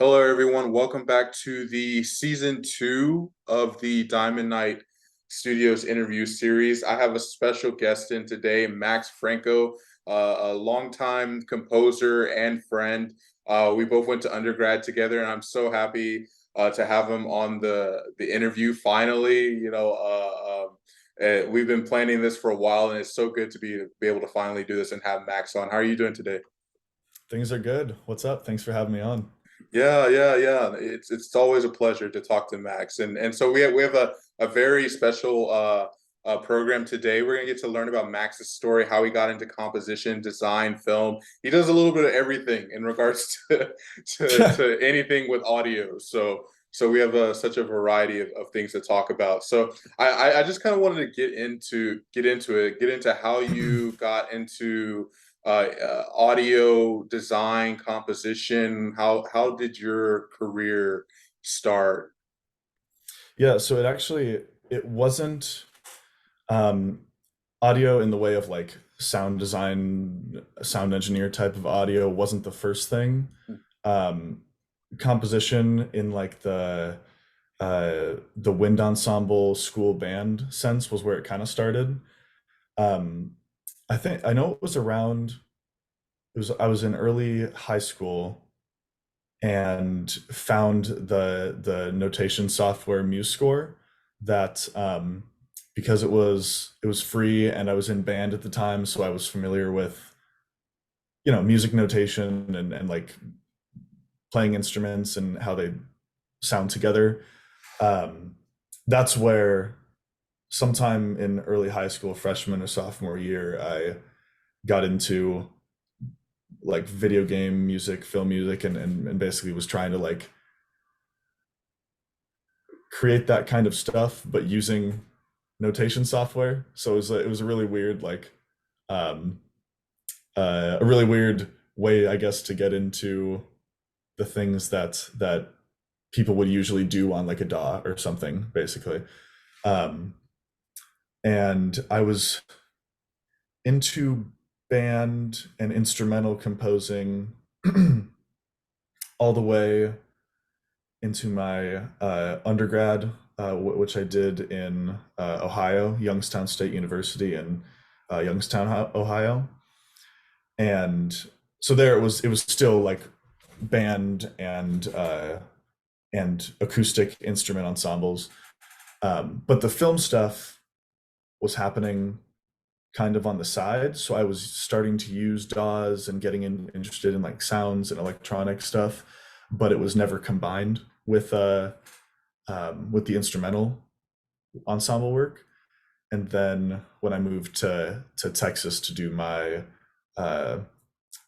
Hello, everyone. Welcome back to the season two of the Diamond Knight Studios interview series. I have a special guest in today, Max Franko, a longtime composer and friend. We both went to undergrad together, and I'm so happy to have him on the interview. Finally, we've been planning this for a while, and it's so good to be able to finally do this and have Max on. How are you doing today? Things are good. What's up? Thanks for having me on. Yeah. It's always a pleasure to talk to Max, and so we have a very special program today. We're gonna get to learn about Max's story, how he got into composition, design, film. He does a little bit of everything in regards to to anything with audio. So we have such a variety of things to talk about. So I just kind of wanted to get into how you got into audio design, composition. How did your career start? Yeah, so it wasn't um audio in the way of like sound design, sound engineer type of audio wasn't the first thing. Um Composition in like the wind ensemble school band sense was where it kind of started. Um I know it was around I was in early high school and found the notation software MuseScore that because it was free and I was in band at the time, so I was familiar with music notation and like playing instruments and how they sound together. Um, that's where sometime in early high school, freshman or sophomore year, I got into like video game music, film music, and basically was trying to like create that kind of stuff, but using notation software. So it was a really weird um, a really weird way, I guess, to get into the things that people would usually do on like a DAW or something, basically. Um, and I was into band and instrumental composing all the way into my undergrad, which I did in Ohio, Youngstown State University in Youngstown, Ohio. And so there it was still like band and acoustic instrument ensembles. But the film stuff was happening kind of on the side. So I was starting to use DAWs and interested in like sounds and electronic stuff, but it was never combined with the instrumental ensemble work. And then when I moved to Texas to do my uh,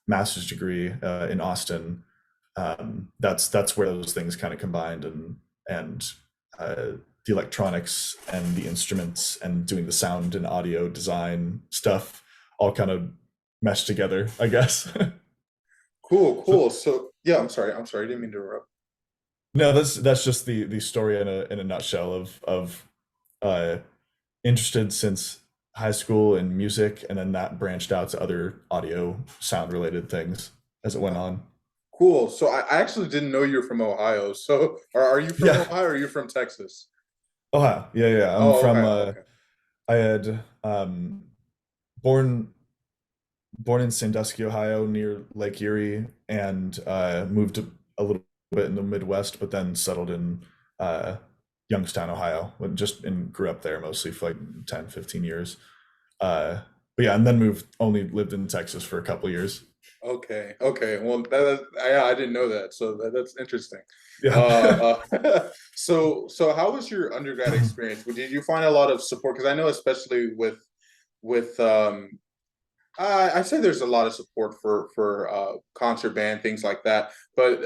master's degree in Austin, that's where those things kind of combined and the electronics and the instruments and doing the sound and audio design stuff all kind of meshed together, I guess. Cool, So cool. So yeah, I'm sorry, I didn't mean to interrupt. no, that's just the story in a nutshell of uh, interested since high school in music, and then that branched out to other audio sound related things as it went on. Cool. So I actually didn't know you're from Ohio. So are you from Yeah. Ohio or are you from Texas? Oh, yeah. I'm Oh, from okay, okay. I had born born in Sandusky, Ohio, near Lake Erie, and moved a little bit in the Midwest, but then settled in uh, Youngstown, Ohio, and grew up there mostly for like 10, 15 years. But yeah, and then only lived in Texas for a couple years. Okay, okay. Well, yeah, I didn't know that, so that's interesting. Yeah. So how was your undergrad experience? Did you find a lot of support? Because I know, especially with I say there's a lot of support for concert band things like that, but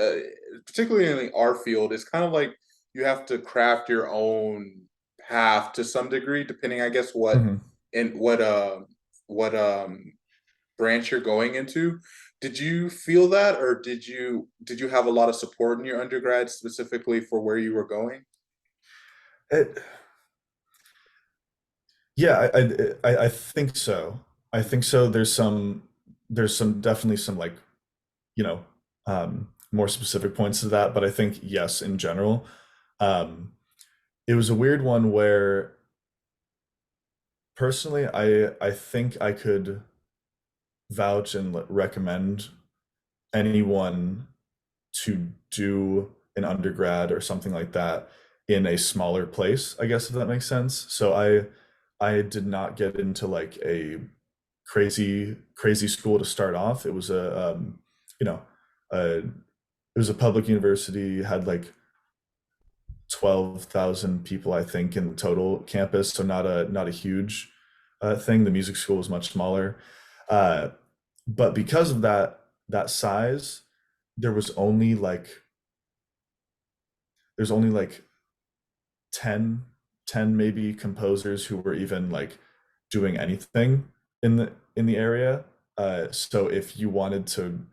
particularly in our field, it's kind of like you have to craft your own path to some degree, depending, I guess, Mhm. what branch you're going into. Did you feel that, or did you have a lot of support in your undergrad specifically for where you were going? It, yeah, I think so. I think so. There's some definitely some like you know more specific points to that, but I think yes, in general. Um, it was a weird one where personally, I think I could vouch and recommend anyone to do an undergrad or something like that in a smaller place, I guess if that makes sense. So I did not get into like a crazy school to start off. It was a you know, it was a public university, had like 12,000 people, I think, in the total campus, so not a huge thing. The music school was much smaller, uh, but because of that size, there was only like there's only like 10 10 maybe composers who were even like doing anything in the area. So if you wanted to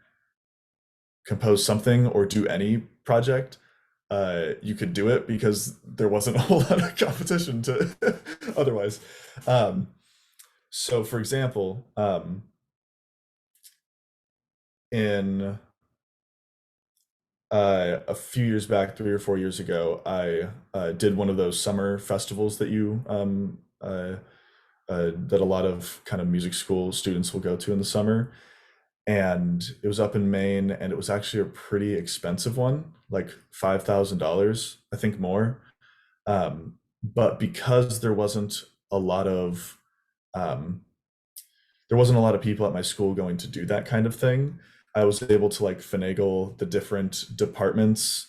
compose something or do any project, you could do it because there wasn't a whole lot of competition to otherwise. Um, so, for example, in a few years back, 3 or 4 years ago, I did one of those summer festivals that that a lot of kind of music school students will go to in the summer. And it was up in Maine, and it was actually a pretty expensive one, like $5,000, I think more. But because a lot of um, there wasn't a lot of people at my school going to do that kind of thing, I was able to like finagle the different departments,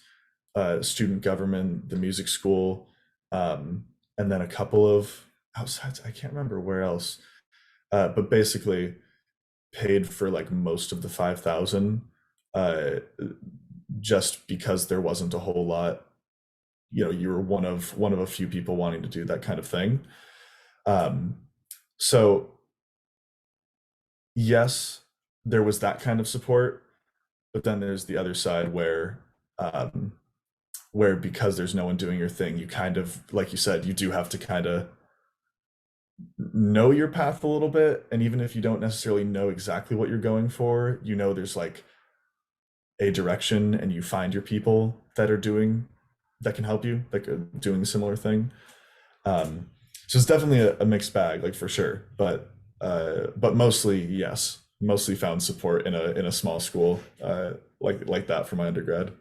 student government, the music school, um, and then a couple of outsides. I can't remember where else, but basically paid for like most of the 5,000, uh, just because there wasn't a whole lot. You were one of a few people wanting to do that kind of thing. Um, so yes, there was that kind of support, but then there's the other side um, where because there's no one doing your thing, you kind of, like you said, you do have to kind of know your path a little bit. And even if you don't necessarily know exactly what you're going for, there's like a direction, and you find your people that can help you, like doing a similar thing. Um, so it's definitely a mixed bag, like for sure. But mostly, yes, mostly found support in a small school, like that for my undergrad.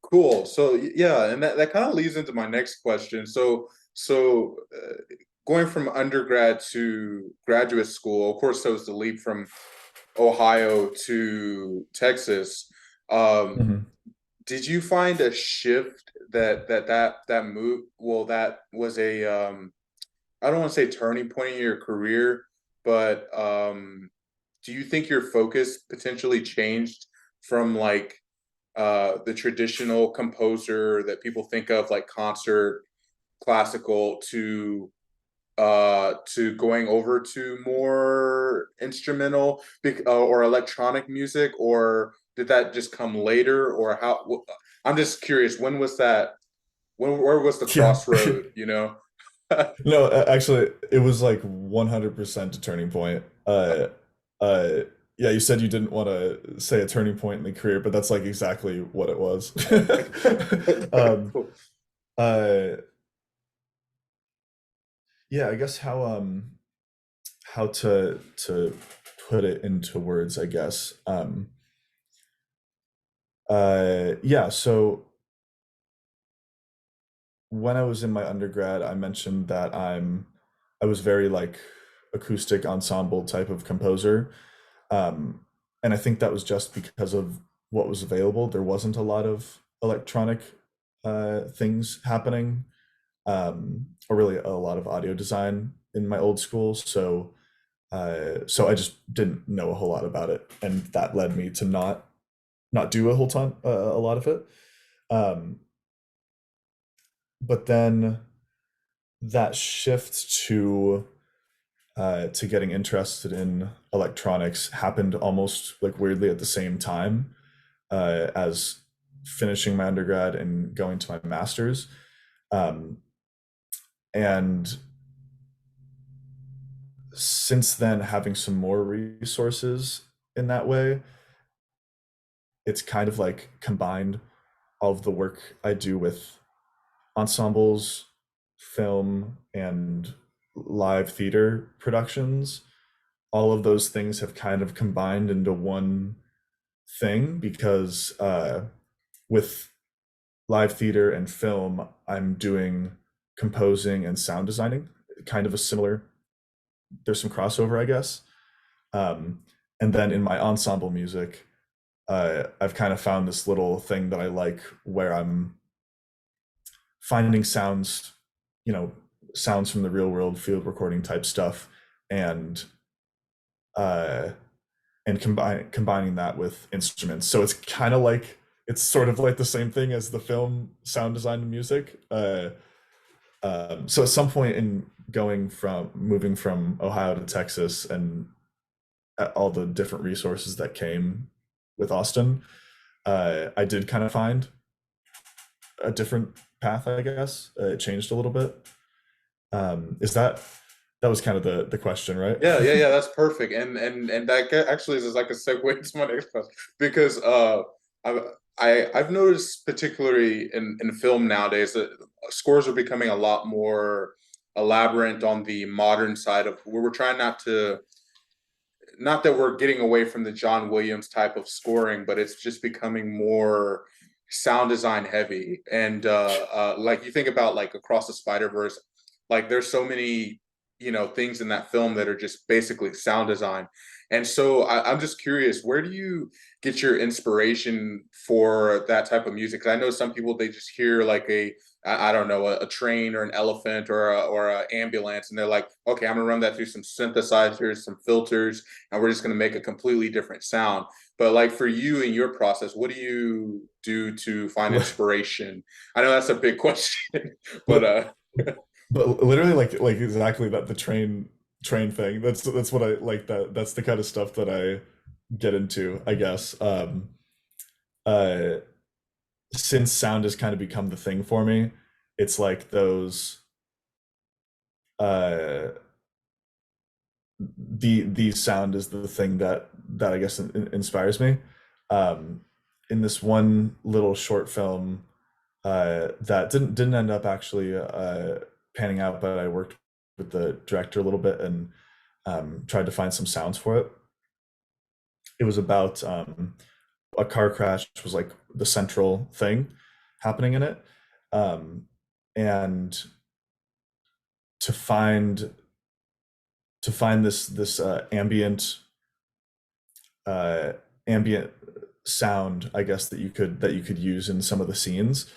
Cool. So yeah, and that kind of leads into my next question. So going from undergrad to graduate school, of course, so it's the leap from Ohio to Texas. Um, Mhm. did you find a shift that move? Well, that was a I don't want to say turning point in your career, but do you think your focus potentially changed from like the traditional composer that people think of like concert classical to going over to more instrumental or electronic music, or did that just come later, or how? I'm just curious, when was that, where was the Yeah. crossroad, you know? No, actually, it was like 100% a turning point. Uh, yeah, you said you didn't want to say a turning point in the career, but that's like exactly what it was. Um, Cool. uh, yeah, I guess how to put it into words, I guess. Yeah, so when I was in my undergrad, I mentioned that I was very like acoustic ensemble type of composer. Um, and I think that was just because of what was available. There wasn't a lot of electronic things happening, or really a lot of audio design in my old school. So I just didn't know a whole lot about it, and that led me to not do a lot of it. Um, but then that shift to getting interested in electronics happened almost like weirdly at the same time as finishing my undergrad and going to my master's. Um, and since then, having some more resources in that way, it's kind of like combined all of the work I do with ensembles, film, and live theater productions. All of those things have kind of combined into one thing because with live theater and film, I'm doing composing and sound designing, kind of a similar, there's some crossover, I guess. Um, and then in my ensemble music, I've kind of found this little thing that I like where I'm finding sounds, you know, sounds from the real world, field recording type stuff, and uh, combining that with instruments. So it's kind of like it's sort of like the same thing as the film sound design and music. So at some point in going from moving from Ohio to Texas and all the different resources that came with Austin, I did kind of find a different path, I guess. It changed a little bit. Is that was kind of the question, right? Yeah, that's perfect. And that actually is like a segue to my next question because I've I've noticed particularly in film nowadays that scores are becoming a lot more elaborate on the modern side of where we're trying not that we're getting away from the John Williams type of scoring, but it's just becoming more sound design heavy. And like you think about like Across the Spider Verse, like there's so many things in that film that are just basically sound design. And so I'm just curious, where do you get your inspiration for that type of music? 'Cause I know some people they just hear like I don't know a train or an elephant or a ambulance, and they're like, okay, I'm gonna run that through some synthesizers, some filters, and we're just going to make a completely different sound. But like for you in your process, what do you do to find inspiration? I know that's a big question, but But literally like exactly that, the train thing. That's what I like, that's the kind of stuff that I get into, I guess. Uh since sound has kind of become the thing for me, it's like those uh the sound is the thing that I guess inspires me. Um in this one little short film that didn't end up actually panning out, but I worked with the director a little bit and tried to find some sounds for it. It was about a car crash was like the central thing happening in it, um, and to find this uh, ambient sound, I guess that you could use in some of the scenes.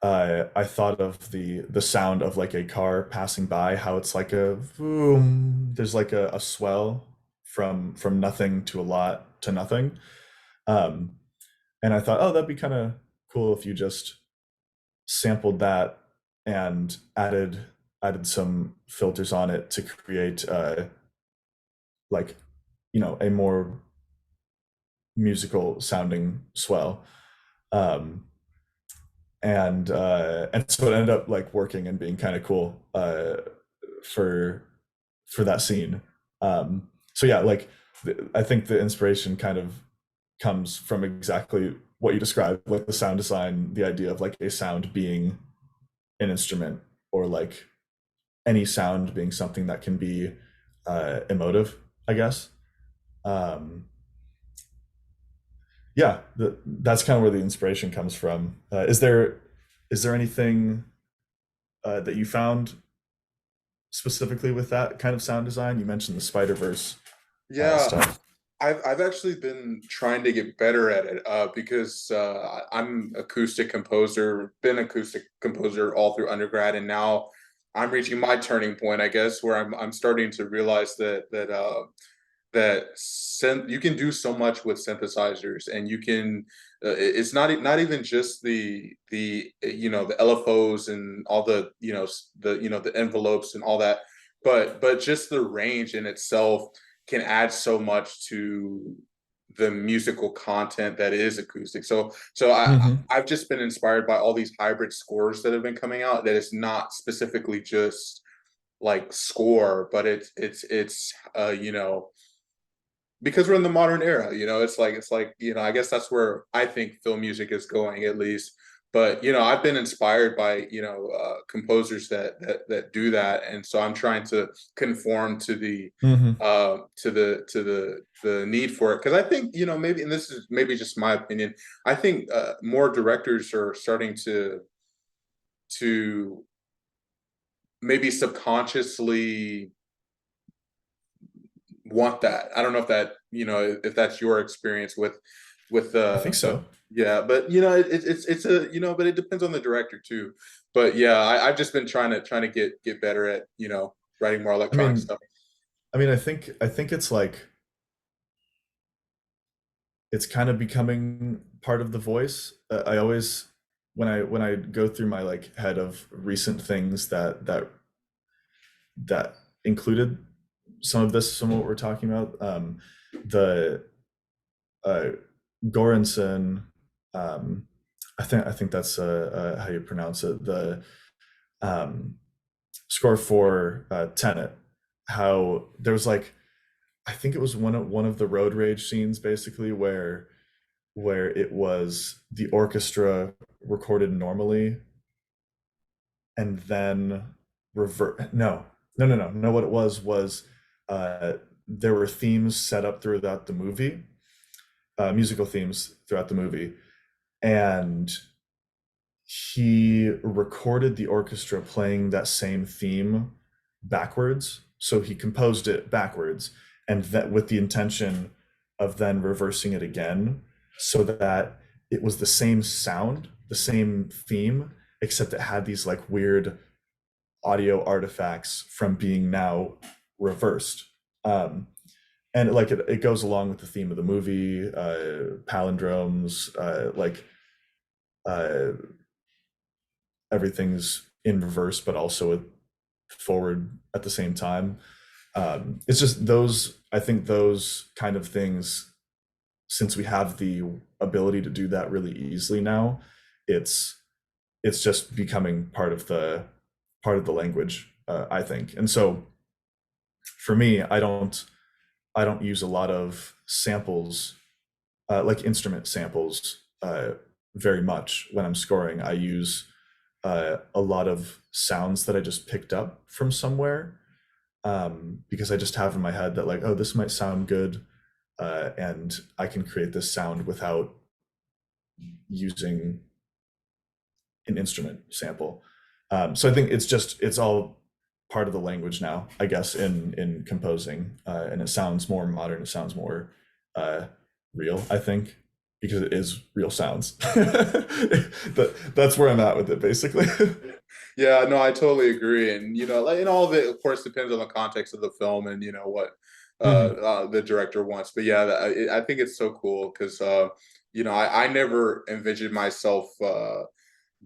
I thought of the sound of like a car passing by, how it's like a boom. There's like a swell from nothing to a lot to nothing. Um, and I thought, oh, that'd be kind of cool if you just sampled that and added some filters on it to create like a more musical sounding swell. Um, and so it ended up like working and being kind of cool for that scene. So yeah, like I think the inspiration kind of comes from exactly what you described, like the sound design, the idea of like a sound being an instrument, or like any sound being something that can be emotive, I guess. Um, yeah, that's kind of where the inspiration comes from. Is there anything that you found specifically with that kind of sound design? You mentioned the Spider Verse yeah, stuff. I've actually been trying to get better at it because I'm acoustic composer, been acoustic composer all through undergrad, and now I'm reaching my turning point, I guess, where I'm starting to realize that you can do so much with synthesizers, and you can it's not even just the LFOs and all the the envelopes and all that, but just the range in itself can add so much to the musical content that is acoustic. So Hmm. I've just been inspired by all these hybrid scores that have been coming out, that it's not specifically just like score, but it's because we're in the modern era, it's like I guess that's where I think film music is going, at least. But I've been inspired by composers that do that, and so I'm trying to conform to Hmm. the need for it, because I think maybe, and this is maybe just my opinion, I think more directors are starting to maybe subconsciously want that. I don't know if if that's your experience with I think but so. yeah, but it's a but it depends on the director too. But yeah, I've just been trying to get better at writing more I electronic mean, stuff. I think it's like it's kind of becoming part of the voice. I always when I go through my like head of recent things that included some of what we're talking about. The uh, Goranson, um, I think that's how you pronounce it. The um, score for Tenet. How there was like I think it was one of the road rage scenes basically where it was the orchestra recorded normally and then revert. No. What it was there were themes set up throughout the movie, musical themes throughout the movie, and he recorded the orchestra playing that same theme backwards. So he composed it backwards, and that with the intention of then reversing it again, so that it was the same sound, the same theme, except it had these like weird audio artifacts from being now reversed. Um, and like it goes along with the theme of the movie, palindromes, uh, everything's in reverse, but also forward at the same time. It's just those, I think those kind of things, since we have the ability to do that really easily now, it's it's just becoming part of the language, I think. And so for me, I don't use a lot of samples, like instrument samples, very much when I'm scoring. I use a lot of sounds that I just picked up from somewhere, because I just have in my head that like, oh, this might sound good, and I can create this sound without using an instrument sample. So I think it's all part of the language now, I guess, in composing, and it sounds more modern. It sounds more uh, real, I think, because it is real sounds. That's where I'm at with it, basically. Yeah, no, I totally agree, and like, and all of it, of course, depends on the context of the film and what Hmm. the director wants. But yeah, I think it's so cool because I never envisioned myself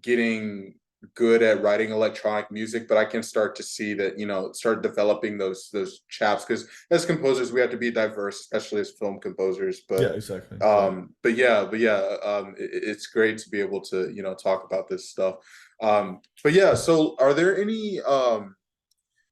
getting good at writing electronic music, but I can start to see that, start developing those chaps, because as composers we have to be diverse, especially as film composers. Yeah, But exactly. Yeah. it's great to be able to talk about this stuff. But yeah, so are there any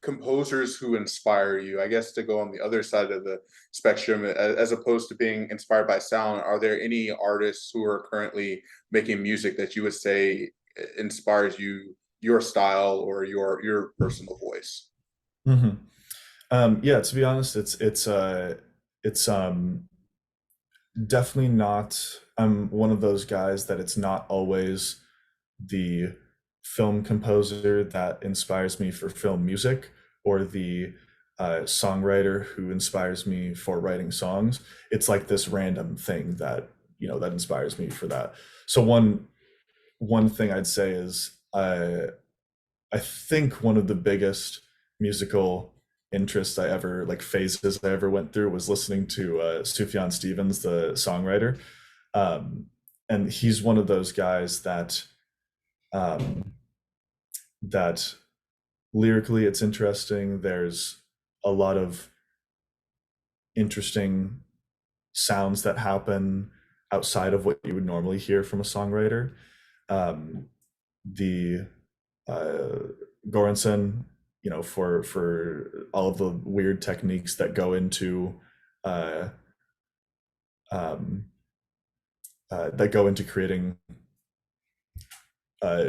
composers who inspire you, I guess, to go on the other side of the spectrum, as opposed to being inspired by sound? Are there any artists who are currently making music that you would say inspires you, your style or your personal voice? Hmm. Yeah, to be honest, it's definitely not. I'm one of those guys that it's not always the film composer that inspires me for film music, or the songwriter who inspires me for writing songs. It's like this random thing that inspires me for that. So one thing I'd say is I think one of the biggest musical interests I ever like phases I ever went through was listening to Sufjan Stevens, the songwriter. Um, and he's one of those guys um, that lyrically it's interesting. There's a lot of interesting sounds that happen outside of what you would normally hear from a songwriter. Um, the uh, Goranson, for all of the weird techniques that go into uh, um, that go into creating uh,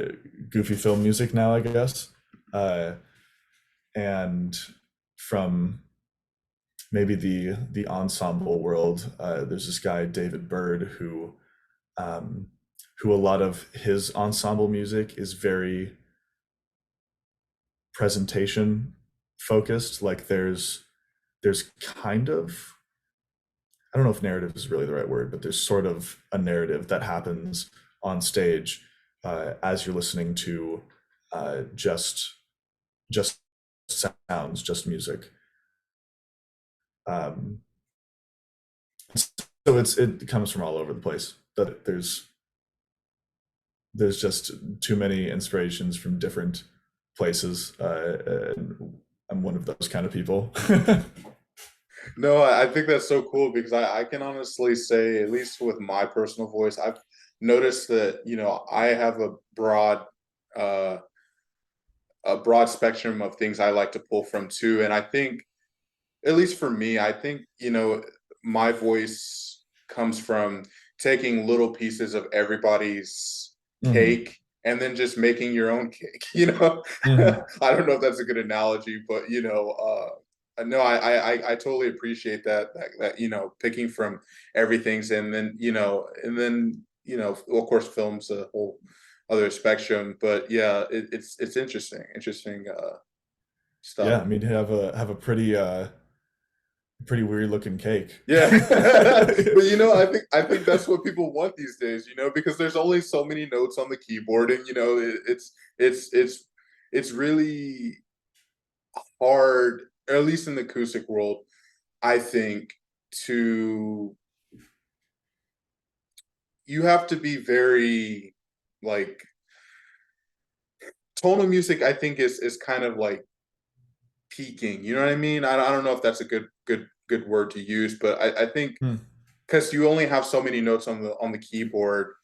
goofy film music now, I guess. Uh, and from maybe the ensemble world, there's this guy David Bird um, who a lot of his ensemble music is very presentation focused. Like there's kind of, I don't know if narrative is really the right word, but there's sort of a narrative that happens on stage as you're listening to just sounds, just music. Um, so it comes from all over the place. That there's just too many inspirations from different places, and I'm one of those kind of people. No, I think that's so cool because I can honestly say, at least with my personal voice, I've noticed that, I have uh a broad spectrum of things I like to pull from too. And I think, at least for me, I think, my voice comes from taking little pieces of everybody's Hmm. cake and then just making your own cake, you know? Hmm. I don't know if that's a good analogy, but no, I totally appreciate that picking from everything's, and then of course film's a whole other spectrum, but yeah, it's interesting stuff. Yeah, I mean, have a pretty weird looking cake. Yeah. But I think that's what people want these days, because there's only so many notes on the keyboard, and it's really hard, or at least in the acoustic world, I think, to you have to be very, like, tonal music, I think, is kind of like peaking, you know what I mean? I don't know if that's a good word to use, but I think, Hmm. because you only have so many notes on the keyboard,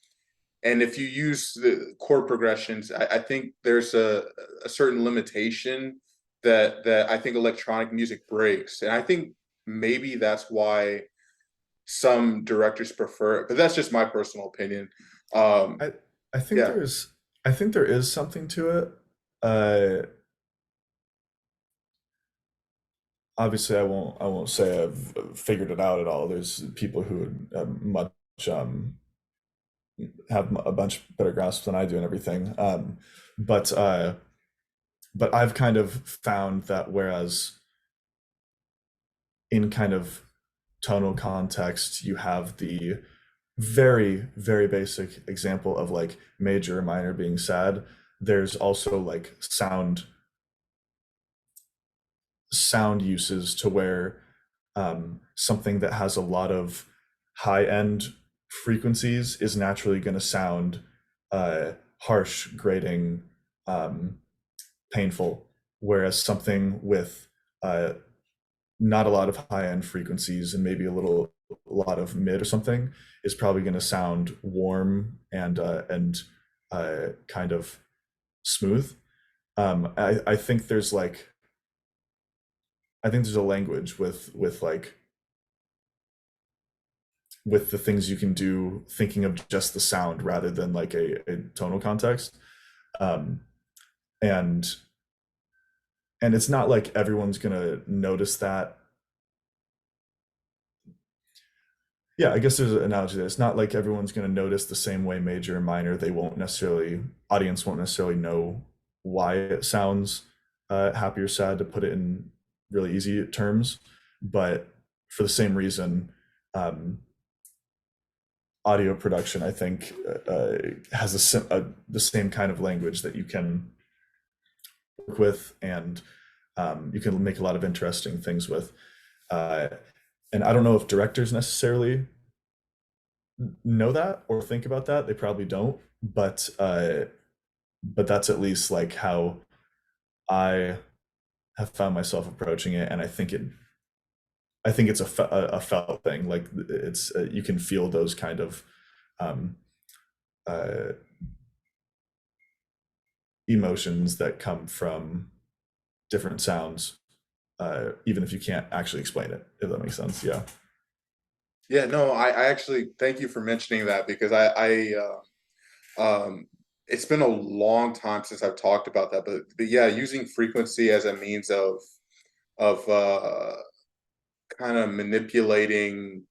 and if you use the chord progressions, I think there's a certain limitation that I think electronic music breaks, and I think maybe that's why some directors prefer it, but that's just my personal opinion. um I I think yeah. there is something to it. Uh, Obviously, I won't say I've figured it out at all. There's people who would much have a bunch better grasp than I do and everything. But I've kind of found that whereas in kind of tonal context, you have the very, very basic example of like major or minor being sad. There's also like sound uses to where something that has a lot of high end frequencies is naturally going to sound harsh, grating, um, painful, whereas something with uh, not a lot of high end frequencies and maybe a lot of mid or something is probably going to sound warm and kind of smooth. I think there's a language with the things you can do, thinking of just the sound rather than like a tonal context. Um, and and it's not like everyone's gonna notice that. Yeah, I guess there's an analogy there. It's not like everyone's gonna notice the same way major and minor. They won't necessarily, audience won't necessarily know why it sounds happy or sad, to put it in really easy terms. But for the same reason, um, audio production, I think, has the same kind of language that you can work with, and you can make a lot of interesting things with. Uh, and I don't know if directors necessarily know that or think about that. They probably don't, but that's at least like how I have found myself approaching it, and I think it's a felt thing. Like it's you can feel those kind of um, uh, emotions that come from different sounds, even if you can't actually explain it, if that makes sense. Yeah. Yeah, no, I actually thank you for mentioning that because it's been a long time since I've talked about that, but yeah, using frequency as a means of kind of manipulating,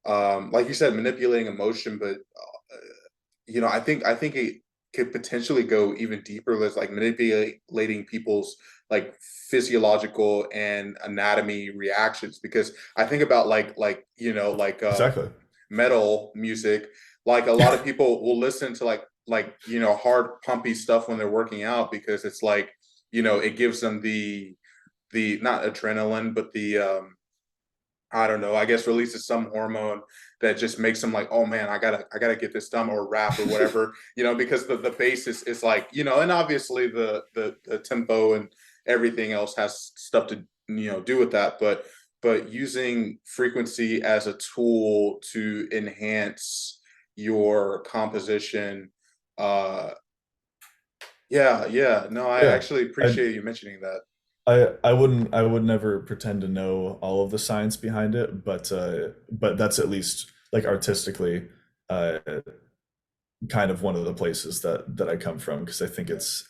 like you said, manipulating emotion, but I think it could potentially go even deeper as like manipulating people's like physiological and anatomy reactions because I think about Exactly. metal music. Like a lot of people will listen to hard pumpy stuff when they're working out because it's like it gives them the not adrenaline but the I don't know, I guess releases some hormone that just makes them like, oh man, I gotta get this done or rap or whatever, because the basis is like, and obviously the tempo and everything else has stuff to do with that, but using frequency as a tool to enhance your composition, uh yeah, yeah. No, I Yeah. actually I appreciate you mentioning that. I would never pretend to know all of the science behind it, but that's at least like artistically uh kind of one of the places that I come from because I think it's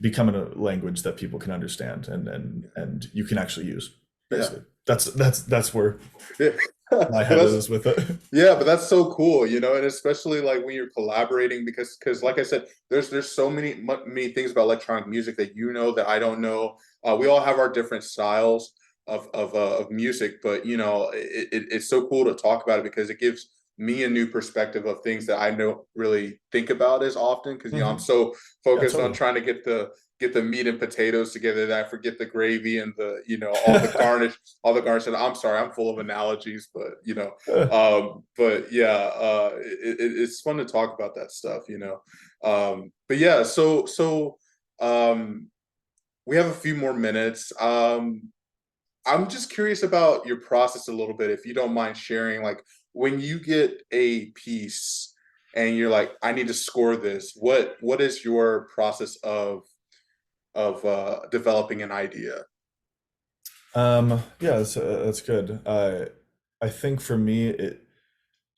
becoming a language that people can understand and you can actually use. Yeah. Basically, that's where Yeah. my But head that's is with it. Yeah, but that's so cool, and especially like when you're collaborating because like I said, there's so many things about electronic music that that I don't know. We all have our different styles of music, but it's so cool to talk about it because it gives me a new perspective of things that I don't really think about as often because I'm Hmm. so Yeah, focused on totally. trying to get the meat and potatoes together that I forget the gravy and the all the garnish. And I'm sorry, I'm full of analogies, but but yeah, it's fun to talk about that stuff. But yeah, so um, we have a few more minutes. I'm just curious about your process a little bit, if you don't mind sharing. Like when you get a piece and you're like, I need to score this. What is your process of developing an idea? Yeah, that's good. I think for me, it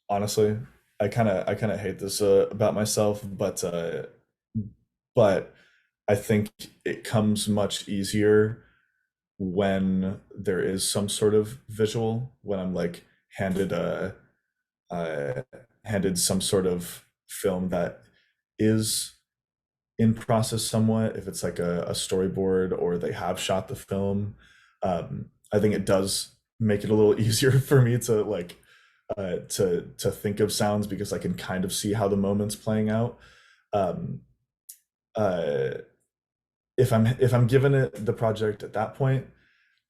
honestly, I kind of hate this about myself, but I think it comes much easier when there is some sort of visual, when I'm like handed a uh, handed some sort of film that is in process somewhat, if it's like a storyboard or they have shot the film. I think it does make it a little easier for me to like to think of sounds because I can kind of see how the moment's playing out. Um, uh, if I'm given it the project at that point,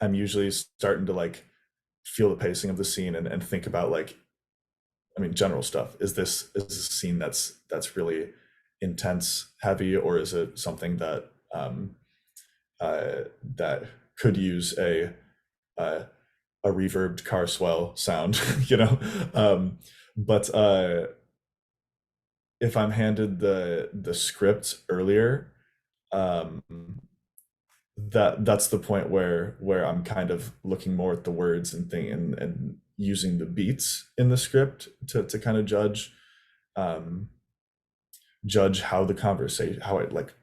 I'm usually starting to like feel the pacing of the scene and think about like, I mean, general stuff. Is this a scene that's really intense, heavy, or is it something that could use uh, a reverbed car swell sound, you know? But if I'm handed the script earlier, um, that's the point where I'm kind of looking more at the words and thing and using the beats in the script to kind of um, judge how the conversation how it like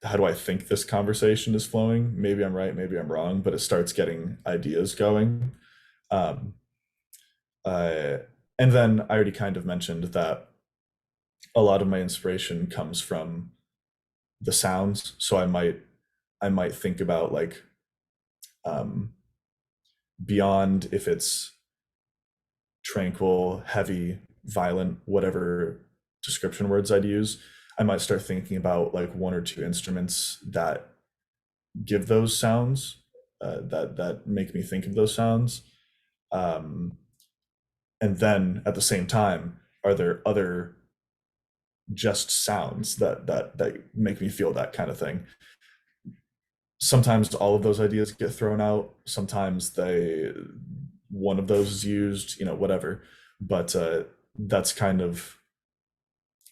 how do I think this conversation is flowing. Maybe I'm right, maybe I'm wrong, but it starts getting ideas going. Um, uh, and then I already kind of mentioned that a lot of my inspiration comes from the sounds, so I might think about like um, beyond if it's tranquil, heavy, violent, whatever description words I'd use. I might start thinking about like one or two instruments that give those sounds, that make me think of those sounds. Um, and then at the same time, are there other just sounds that make me feel that kind of thing? Sometimes all of those ideas get thrown out. Sometimes they one of those is used, whatever. But that's kind of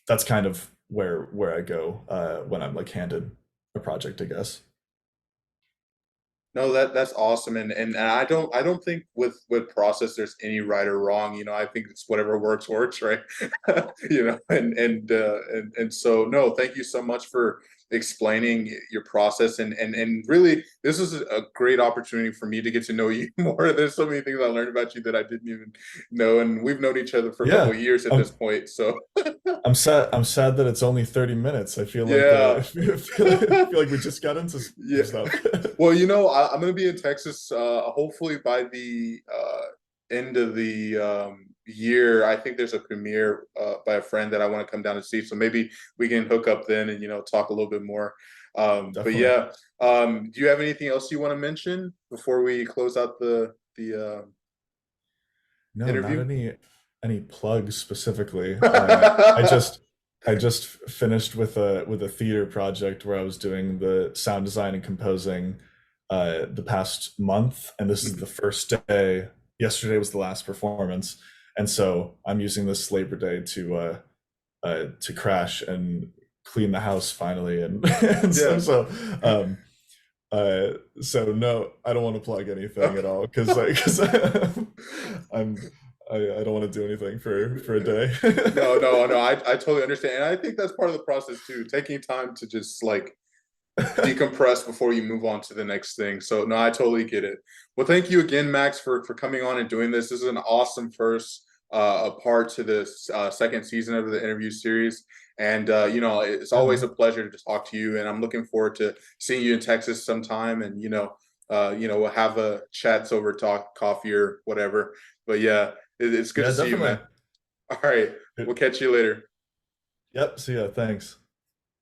that's kind of where I go when I'm like handed a project, I guess. No, that's awesome, and I don't think with process there's any right or wrong. You know, I think it's whatever works, right? You know, and so no, thank you so much for explaining your process, and really this is a great opportunity for me to get to know you more. There's so many things I learned about you that I didn't even know, and we've known each other for a couple Yeah, of years at this I'm point. So I'm sad that it's only 30 minutes. I feel like yeah. I feel like we just got into Yeah. some stuff. Well, you know, I'm going to be in Texas hopefully by the end of the year. I think there's a premiere by a friend that I want to come down and see. So maybe we can hook up then and, you know, talk a little bit more. But Definitely. yeah, do you have anything else you want to mention before we close out the No, not interview? any plugs specifically. I just finished with a theater project where I was doing the sound design and composing the past month, and this is the first day. Yesterday was the last performance, and so I'm using this Labor Day to crash and clean the house finally and and Yeah. stuff. Um, so no, I don't want to plug anything Okay. at all because I'm I don't want to do anything for a day. No, no, no. I totally understand. And I think that's part of the process too, taking time to just like decompress before you move on to the next thing. So no, I totally get it. Well, thank you again, Max, for coming on and doing this. This is an awesome first part to this second season of the interview series. And you know, it's Yeah, always a man. pleasure to talk to you. And I'm looking forward to seeing you in Texas sometime. And you know, we'll have a chats over talk coffee or whatever. But yeah, it's good Yeah, to see you, man. definitely. All right, we'll catch you later. Yep. See ya. Thanks.